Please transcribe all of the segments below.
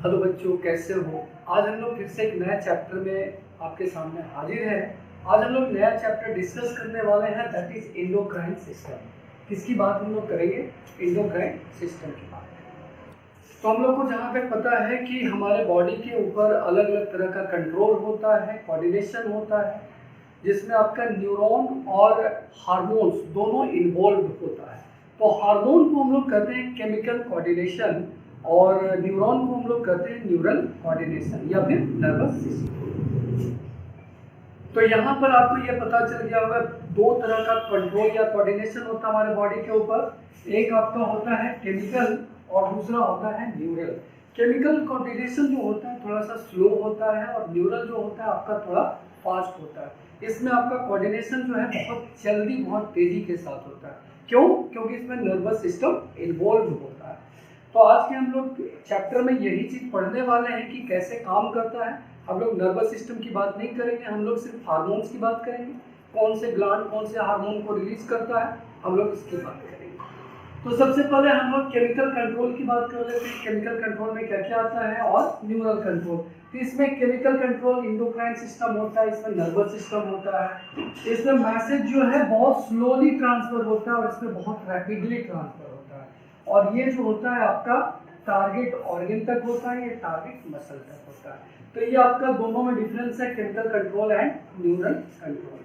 Hello बच्चों, कैसे हो। आज हम लोग फिर से एक नया चैप्टर में आपके सामने हाजिर हैं। आज हम लोग नया चैप्टर डिस्कस करने वाले हैं, दैट इज एंडोक्राइन सिस्टम। किसकी बात हम लोग करेंगे? एंडोक्राइन सिस्टम की बात। तो हम लोग को जहाँ पे पता है कि हमारे बॉडी के ऊपर अलग अलग तरह का कंट्रोल होता है, कोऑर्डिनेशन होता है, जिसमें आपका न्यूरॉन और हार्मोन्स दोनों इन्वॉल्व होता है। तो हार्मोन को हम लोग कहते हैं केमिकल कोऑर्डिनेशन और न्यूरॉन को हम लोग कहते हैं न्यूरल कोऑर्डिनेशन या फिर नर्वस सिस्टम। तो यहाँ पर आपको ये पता चल गया होगा, दो तरह का कंट्रोल या कोऑर्डिनेशन होता है हमारे बॉडी के ऊपर। एक आपका होता है केमिकल और दूसरा होता है न्यूरल। केमिकल कोऑर्डिनेशन जो होता है थोड़ा सा स्लो होता है और न्यूरल जो होता है आपका थोड़ा फास्ट होता है। इसमें आपका कोऑर्डिनेशन जो है बहुत जल्दी, बहुत तेजी के साथ होता है। क्यों? क्योंकि इसमें नर्वस सिस्टम इन्वॉल्व होता है। तो आज के हम लोग चैप्टर में यही चीज पढ़ने वाले हैं कि कैसे काम करता है। हम लोग नर्वस सिस्टम की बात नहीं करेंगे, हम लोग सिर्फ हार्मोन्स की बात करेंगे। कौन से ग्लैंड कौन से हार्मोन को रिलीज करता है, हम लोग इसकी बात करेंगे। तो सबसे पहले हम लोग केमिकल कंट्रोल की बात कर लेते हैं। केमिकल कंट्रोल में क्या क्या आता है और न्यूरल कंट्रोल। तो इसमें केमिकल कंट्रोल एंडोक्राइन सिस्टम होता है, इसमें नर्वस सिस्टम होता है। इसमें मैसेज जो है बहुत स्लोली ट्रांसफर होता है और इसमें बहुत रैपिडली ट्रांसफर होता है। और ये जो होता है आपका टारगेट ऑर्गन तक होता है, ये टारगेट मसल तक होता है। तो ये आपका दोनों में डिफरेंस है, chemical control and neural control.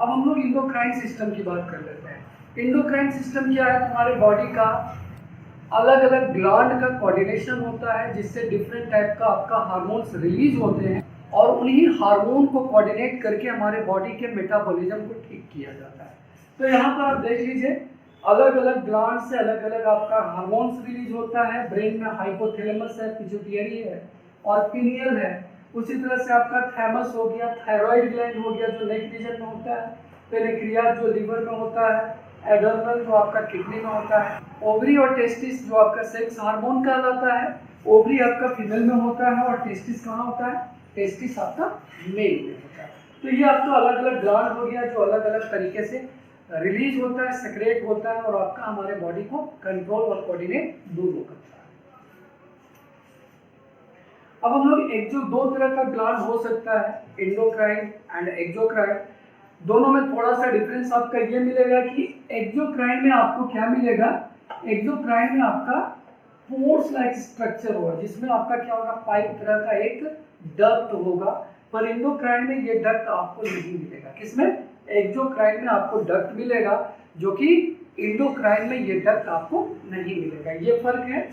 अब हम लोग एंडोक्राइन सिस्टम की बात कर लेते हैं। एंडोक्राइन सिस्टम क्या है? हमारे बॉडी का अलग अलग ग्लैंड का कोऑर्डिनेशन होता है, जिससे डिफरेंट टाइप का आपका हार्मोन्स रिलीज होते हैं और उन्हीं हार्मोन को कोऑर्डिनेट करके हमारे बॉडी के मेटाबॉलिज्म को ठीक किया जाता है। तो यहाँ पर आप देख लीजिए, अलग अलग ग्लैंड से अलग अलग आपका हार्मोन्स रिलीज होता है। ब्रेन में हाइपोथैलेमस है, पिट्यूटरी है और पिनियल है। उसी तरह से आपका थैमस हो गया, थायराइड ग्लैंड हो गया जो नेक रीजन में होता है, पेनक्रियास जो लीवर में होता है, एडर्नल जो आपका किडनी में होता है, ओवरी और टेस्टिस जो आपका सेक्स हार्मोन कहलाता है। ओवरी आपका फीमेल में होता है और टेस्टिस कहाँ होता है? टेस्टिस आपका मेल में होता है। तो ये आपका अलग अलग ग्लैंड हो गया जो अलग अलग तरीके से रिलीज होता है, सेक्रेट होता है और आपका हमारे बॉडी को कंट्रोल और कोऑर्डिनेट दोनों करता है। अब हम लोग एक जो दो तरह का ग्लैंड हो सकता है, एंडोक्राइन एंड एक्सोक्राइन। दोनों में थोड़ा सा डिफरेंस आपका ये मिलेगा कि एक्सोक्राइन में आपको क्या मिलेगा? एक्सोक्राइन में आपका पोर्स लाइक स्ट्रक्चर होगा, जिसमें आपका क्या होगा? पाइप तरह का एक डक्ट होगा। पर एंडोक्राइन में ये डक्ट आपको नहीं मिलेगा। किसमें? एक्सोक्राइन में आपको डक्ट मिलेगा, जो कि एंडोक्राइन में ये डक्ट आपको नहीं मिलेगा। ये फर्क है।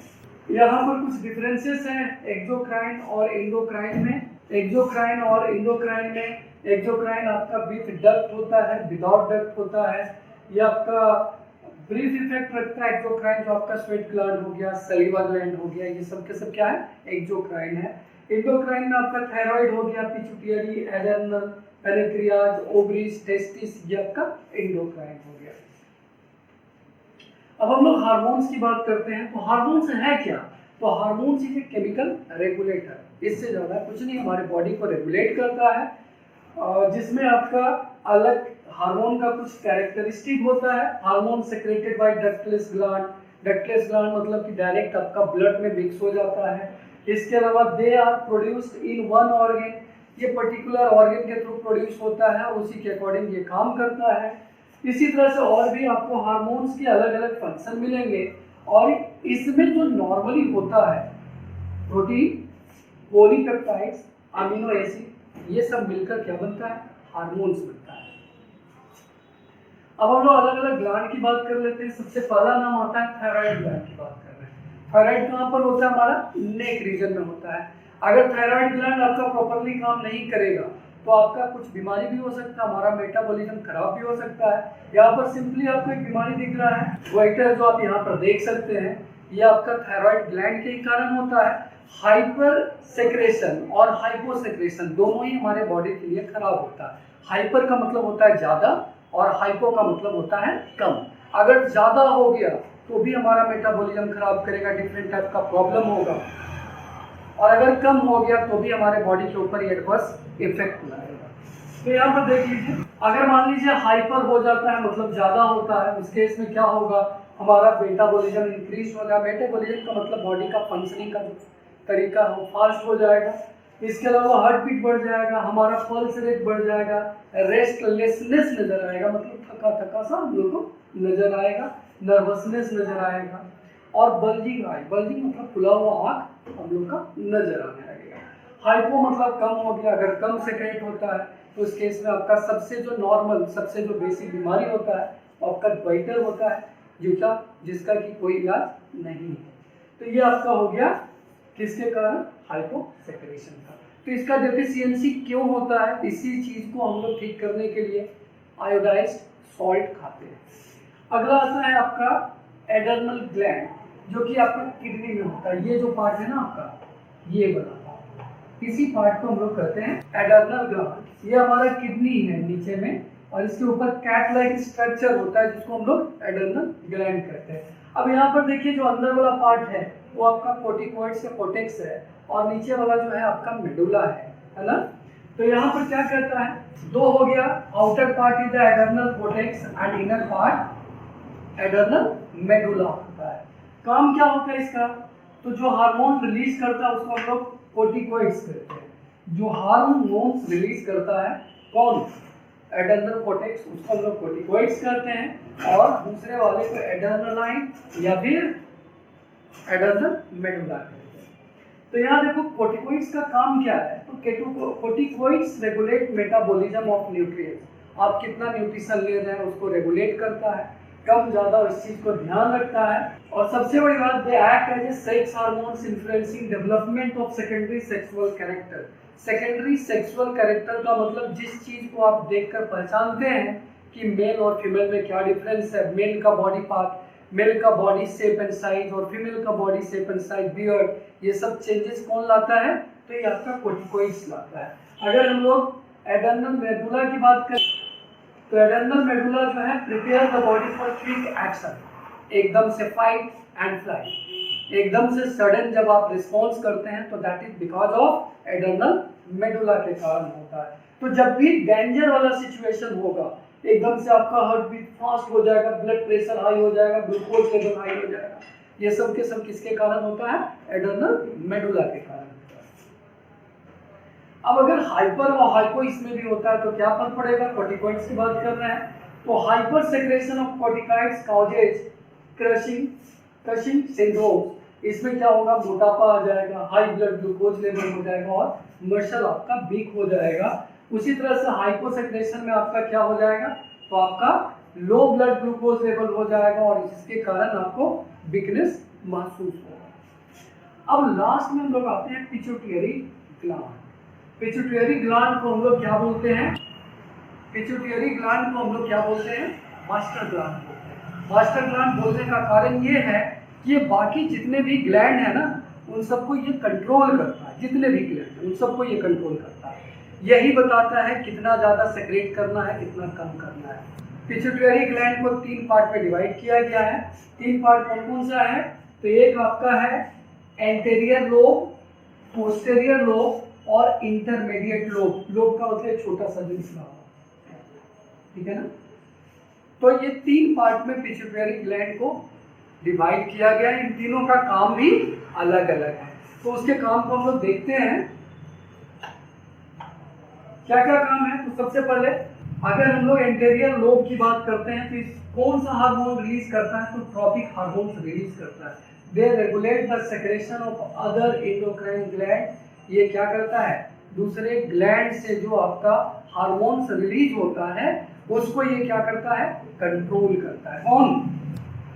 यहाँ पर कुछ डिफरेंसेस हैं एक्सोक्राइन और एंडोक्राइन में। एक्सोक्राइन और एंडोक्राइन में एक्सोक्राइन आपका विथ डक्ट होता है, विदाउट डक्ट होता है। ये आपका ब्रीफ इफेक्ट रखता है एक्सोक्राइन, जो आपका स्वेट ग्लैंड हो गया, सलीवा ग्लैंड हो गया, ये सब के सब क्या है? एक्सोक्राइन है। एंडोक्राइन में आपका थायराइड हो गया, pituitary, adrenal, pancreas, ovaries, testis, ये आपका एंडोक्राइन हो गया। अब हम लोग हार्मोन्स की बात करते हैं। तो हार्मोन्स है क्या? तो hormones is a chemical regulator. इससे ज्यादा कुछ नहीं, हमारे बॉडी को रेगुलेट करता है, जिसमें आपका अलग हार्मोन का कुछ कैरेक्टरिस्टिक होता है। Hormone secreted bye ductless gland. Ductless gland मतलब कि डायरेक्ट आपका ब्लड में मिक्स हो जाता है। इसके अलावा they are produced in one organ. ये पर्टिकुलर ऑर्गन के थ्रू प्रोड्यूस होता है और उसी के अकॉर्डिंग ये काम करता है। इसी तरह से और भी आपको हार्मोन्स के अलग अलग फंक्शन मिलेंगे। और इसमें जो नॉर्मली होता है प्रोटीन, पॉलीपेप्टाइड्स, अमीनो एसिड, ये सब मिलकर क्या बनता है? हार्मोन्स बनता है। अब हम लोग अलग अलग ग्लैंड की बात कर लेते हैं। सबसे पहला नाम होता है थायराइड ग्लैंड की बात कर रहे हैं। थायराइड कहाँ पर होता है? हमारा नेक रीजन में होता है। अगर थायराइड ग्लैंड आपका प्रॉपर्ली काम नहीं करेगा तो आपका कुछ बीमारी भी हो सकता है, हमारा मेटाबॉलिज्म खराब भी हो सकता है। यहाँ पर सिंपली आपको एक बीमारी दिख रहा है, गोइटर, जो आप यहाँ पर देख सकते हैं, ये आपका थायराइड ग्लैंड के कारण होता है। हाइपर सेक्रेशन और हाइपो सेक्रेशन दोनों ही हमारे बॉडी के लिए खराब होता है। हाइपर का मतलब होता है ज्यादा और हाइपो का मतलब होता है कम। अगर ज्यादा हो गया तो भी हमारा मेटाबॉलिज्म खराब करेगा, डिफरेंट टाइप का प्रॉब्लम होगा। और अगर कम हो गया तो भी हमारे बॉडी के ऊपर एडवर्स इफेक्ट लाएगा। तो यहाँ पर देख लीजिए, अगर मान लीजिए हाइपर हो जाता है मतलब ज्यादा होता है, उस केस में क्या होगा? हमारा मेटाबॉलिज्म इंक्रीज होगा। मेटाबॉलिज्म का मतलब बॉडी का फंक्शनिंग का तरीका हो फास्ट हो जाएगा। इसके अलावा हार्ट बीट बढ़ जाएगा, हमारा पल्स रेट बढ़ जाएगा, रेस्टलेसनेस नजर आएगा, मतलब थका थका सा हम लोग को नजर आएगा, नर्वसनेस नजर आएगा, और बल्जिंग आई, बल्जिंग मतलब खुला हुआ आँख हम लोग का नजर आने लगेगा। हाइपो मतलब कम हो गया, अगर कम सेक्रेट होता है तो उस केस में आपका सबसे जो नॉर्मल, सबसे जो बेसिक बीमारी होता है वो आपका गोइटर होता है, जिसका कि कोई इलाज नहीं है। तो ये आपका हो गया किसके कारण, हाइपोसेक्रेशन का। तो इसका डेफिशिएंसी क्यों होता है, इसी चीज को हम लोग ठीक करने के लिए आयोडाइज्ड सॉल्ट खाते हैं। अगला आता है आपका एडर्नल ग्लैंड, जो कि आपका किडनी में होता है। ये जो पार्ट है ना आपका, ये बना इसी पार्ट को हम लोग कहते हैं एडर्नल ग्लैंड। ये हमारा किडनी है नीचे में, और इसके ऊपर कैट लाइक स्ट्रक्चर होता है जिसको हम लोग एडर्नल ग्लैंड कहते हैं। अब यहाँ पर देखिए जो अंदर वाला पार्ट है वो आपका कोर्टिकोइड्स या कोर्टेक्स है, और नीचे वाला जो है आपका मेडुला है ना। तो यहाँ पर क्या कहता है, दो हो गया, outer part is the adrenal cortex and inner part adrenal medulla होता है। काम क्या होता है इसका, तो जो हार्मोन रिलीज करता है उसको हम लोग कोर्टिकोइड्स कहते हैं। जो हार्मोन्स रिलीज करता है कौन, एडर्नल कोर्टेक्स, उसको हम लोग कोर्टिकोइड्स कहते हैं, और दूसरे वाले को एडर्नलाइन या फिर एडर्नल मेडुला कहते हैं। तो यहाँ देखो कोर्टिकोइड्स का काम क्या है, तो corticoids regulate metabolism of nutrients. आप कितना न्यूट्रिशन ले रहे हैं उसको रेगुलेट करता है, कम ज्यादा इस चीज को ध्यान रखता है। और सबसे बड़ी बात, they act as a sex hormones influencing development of secondary sexual character. Secondary sexual character का मतलब जिस चीज को आप देखकर पहचानते हैं कि मेल और फीमेल में क्या डिफरेंस है, मेल का बॉडी पार्ट, मेल का बॉडी शेप एंड साइज और फीमेल का body shape and size, beard, ये सब चेंजेस कौन लाता है, तो ये आपका कोर्टिकोइड्स लाता है। अगर हम लोग एडर्नल मेडुला की बात करें तो एडर्नल मेडुला जो है prepare the body for quick action, एकदम से फाइट एंड फ्लाइट, एकदम से सडन जब आप रिस्पॉन्स करते हैं तो that is because of adrenal medulla के कारण होता है। तो जब भी डेंजर वाला सिचुएशन होगा, एकदम से आपका हार्ट बीट फास्ट हो जाएगा, ब्लड प्रेशर हाई हो जाएगा, ग्लूकोज लेवल हाई हो जाएगा, ये सब के सब किसके कारण होता है, एडर्नल मेडुला के कारण। अब अगर हाइपर और हाइपो इसमें भी होता है तो क्या फर्क पड़ेगा, कोर्टिकोइड्स की बात कर रहे हैं तो hyper secretion of corticoids causes crushing syndrome. इसमें क्या होगा, मोटापा आ जाएगा, हाई ब्लड ग्लूकोज लेवल हो जाएगा और मसल आपका वीक हो जाएगा। उसी तरह से हाइपो सेक्रेशन में आपका क्या हो जाएगा, तो आपका लो ब्लड ग्लूकोज लेवल हो जाएगा और इसके कारण आपको वीकनेस महसूस होगा। अब लास्ट में हम लोग आते हैं पिट्यूटरी ग्लैंड। पिट्यूटरी ग्लैंड को हम लोग क्या बोलते हैं, पिट्यूटरी ग्लैंड को हम लोग क्या बोलते हैं, मास्टर ग्लैंड बोलते हैं। मास्टर ग्लैंड बोलने का कारण ये है कि ये बाकी जितने भी ग्लैंड है ना उन सबको ये कंट्रोल करता है, जितने भी ग्लैंड है उन सबको ये कंट्रोल करता है, यही बताता है कितना ज़्यादा सेक्रेट करना है, कितना कम करना है। पिट्यूटरी ग्लैंड को 3 पार्ट में डिवाइड किया गया है। 3 पार्ट कौन कौन सा है, तो एक आपका है एंटेरियर लोब, पोस्टेरियर लोब और इंटरमीडिएट लोब। लोब का मतलब छोटा सा हिस्सा, ठीक है ना। तो ये 3 पार्ट में पिट्यूटरी ग्लैंड को डिवाइड किया गया है। इन तीनों का काम भी अलग अलग है, तो उसके काम को हम लोग देखते हैं क्या क्या काम है। तो सबसे पहले अगर हम लोग एंटेरियर लोब की बात करते हैं तो कौन सा हार्मोन रिलीज करता है, तो ट्रॉपिक हार्मोन रिलीज करता है। They regulate the secretion of other endocrine gland. ये क्या करता है, दूसरे ग्लैंड से जो आपका हार्मोन्स रिलीज होता है उसको ये क्या करता है, कंट्रोल करता है। कौन,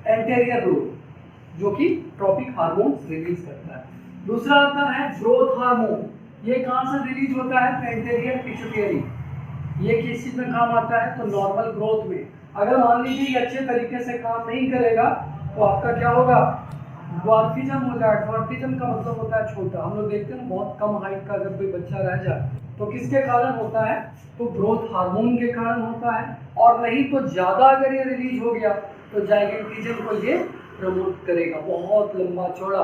एंटेरियर लोब, जो कि ट्रॉपिक हार्मोन्स रिलीज करता है। दूसरा आता है ग्रोथ हार्मोन। ये कहाँ से रिलीज होता है, एंटेरियर पिट्यूटरी। ये किस चीज में काम आता है, तो नॉर्मल ग्रोथ में। अगर मान लीजिए अच्छे तरीके से काम नहीं करेगा तो आपका क्या होगा, ड्वार्फिज्म हो जाएगा। ड्वार्फिज्म का मतलब होता है छोटा। हम लोग देखते हैं बहुत कम हाइट का अगर कोई बच्चा रह जाए तो किसके कारण होता है, तो ग्रोथ हार्मोन के कारण होता है। और नहीं तो ज्यादा अगर ये रिलीज हो गया तो जाइगेंटिज्म को ये प्रमोट करेगा, बहुत लंबा चौड़ा,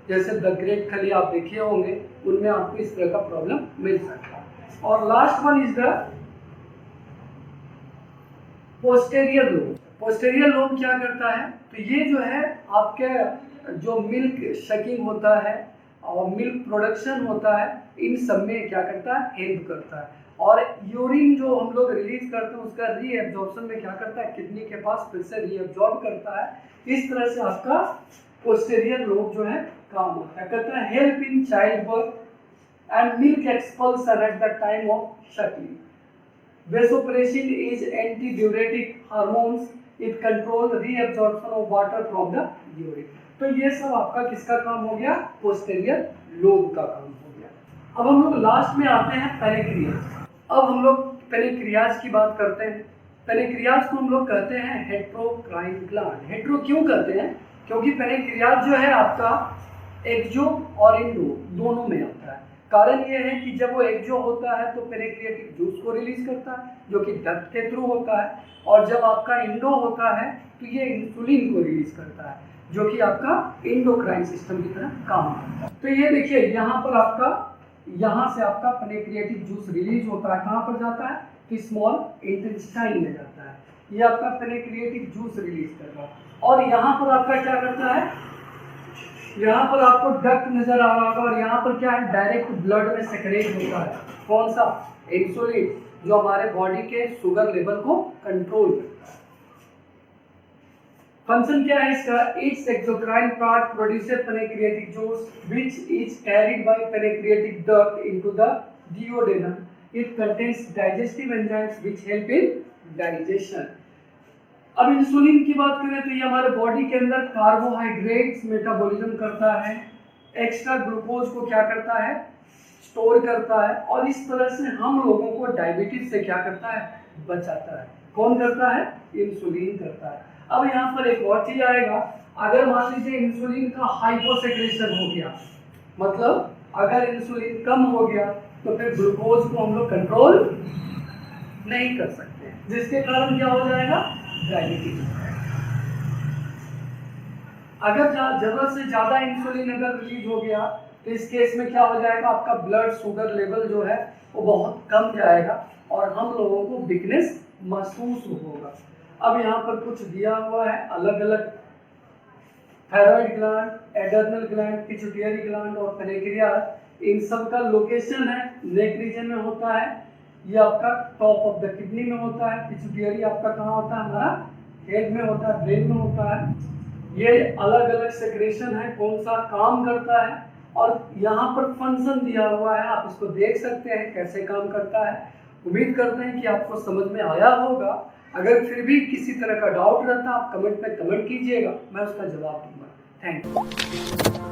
जैसे द ग्रेट खली आप देखे होंगे, उनमें आपको इस तरह का प्रॉब्लम मिल सकता है। और last one is the posterior lobe. Posterior lobe क्या करता है, तो ये जो है आपके जो मिल्क शकिंग होता है और मिल्क प्रोडक्शन होता है, इन सब में क्या करता है, हेल्प करता है। और यूरिन जो हम लोग रिलीज करते हैं उसका रीएब्जॉर्प्शन में क्या करता है, किडनी के पास फिर से रीएब्जॉर्ब करता है। इस तरह से आपका पोस्टीरियर लोब जो है काम होता है। कहता है help in child birth and milk expulsion at the time of sucking. Vasopressin is antidiuretic hormones. It controls reabsorption of water from the urine. तो ये सब आपका किसका काम हो गया, पोस्टीरियर लोब का काम हो गया। अब हम लोग लास्ट में आते हैं पेनिक्रियाज। अब हम लोग पेनिक्रियाज की बात करते हैं। पेनिक्रियाज को हम लोग कहते हैं हेट्रोक्राइन ग्लैंड। हेट्रो क्यों कहते हैं, क्योंकि पेनिक्रियाज जो है आपका एक्सो और इंडो दोनों में आता है। कारण ये है कि जब वो एक्सो होता है तो पेनिक्रियाटिक जूस को रिलीज करता है जो कि डक्ट के थ्रू होता है, और जब आपका इंडो होता है तो ये इंसुलिन को रिलीज करता है जो कि आपका इंडोक्राइन सिस्टम की तरह काम करता है। तो ये देखिए यहाँ पर आपका, यहाँ से आपका पेनिक्रियाटिक जूस रिलीज होता है, कहाँ पर जाता है, तो स्मॉल इंटेस्टाइन में जाता है। ये आपका पेनिक्रियाटिक जूस रिलीज कर रहा है। और यहाँ पर आपका क्या करता है, यहाँ पर आपको डक्ट नजर आ रहा होगा, और यहाँ पर क्या है, डायरेक्ट ब्लड में सेक्रेट होता है कौन सा, इंसुलिन, जो हमारे बॉडी के शुगर लेवल को कंट्रोल करता है। फंक्शन क्या है इसका, it's exocrine part produces pancreatic juice which is carried by pancreatic duct into the duodenum. It contains digestive enzymes which help in digestion. अब इंसुलिन की बात करें तो ये हमारे बॉडी के अंदर कार्बोहाइड्रेट्स मेटाबॉलिज्म करता है, एक्स्ट्रा ग्लूकोज को क्या करता है, स्टोर करता है, और इस तरह से हम लोगों को डायबिटीज से क्या करता है, बचाता है। कौन करता है, इंसुलिन करता है। अब यहाँ पर एक और चीज आएगा, अगर मान लीजिए इंसुलिन का हाइपोसेक्रेशन हो गया, मतलब अगर इंसुलिन कम हो गया तो फिर ग्लूकोज को हम लोग कंट्रोल नहीं कर सकते, जिसके कारण क्या हो जाएगा, डायबिटीज। अगर जरूरत से ज्यादा इंसुलिन अगर रिलीज हो गया तो इस केस में क्या हो जाएगा, आपका ब्लड शुगर लेवल जो है वो बहुत कम जाएगा और हम लोगों को वीकनेस महसूस होगा। अब यहाँ पर कुछ दिया हुआ है अलग अलग, thyroid gland, adrenal gland, pituitary gland और पेनिक्रियाज, इन सब का लोकेशन है नेक रीजन में होता है। ये आपका टॉप ऑफ द किडनी में होता है। पिट्यूटरी आपका कहाँ होता है, हमारा हेड में होता है, ब्रेन में होता है। ये अलग अलग सेक्रेशन है, कौन सा काम करता है, और यहाँ पर फंक्शन दिया हुआ है, आप इसको देख सकते हैं कैसे काम करता है। उम्मीद करते हैं कि आपको समझ में आया होगा। अगर फिर भी किसी तरह का डाउट रहता है आप कमेंट में कमेंट कीजिएगा, मैं उसका जवाब दूंगा। Thank you.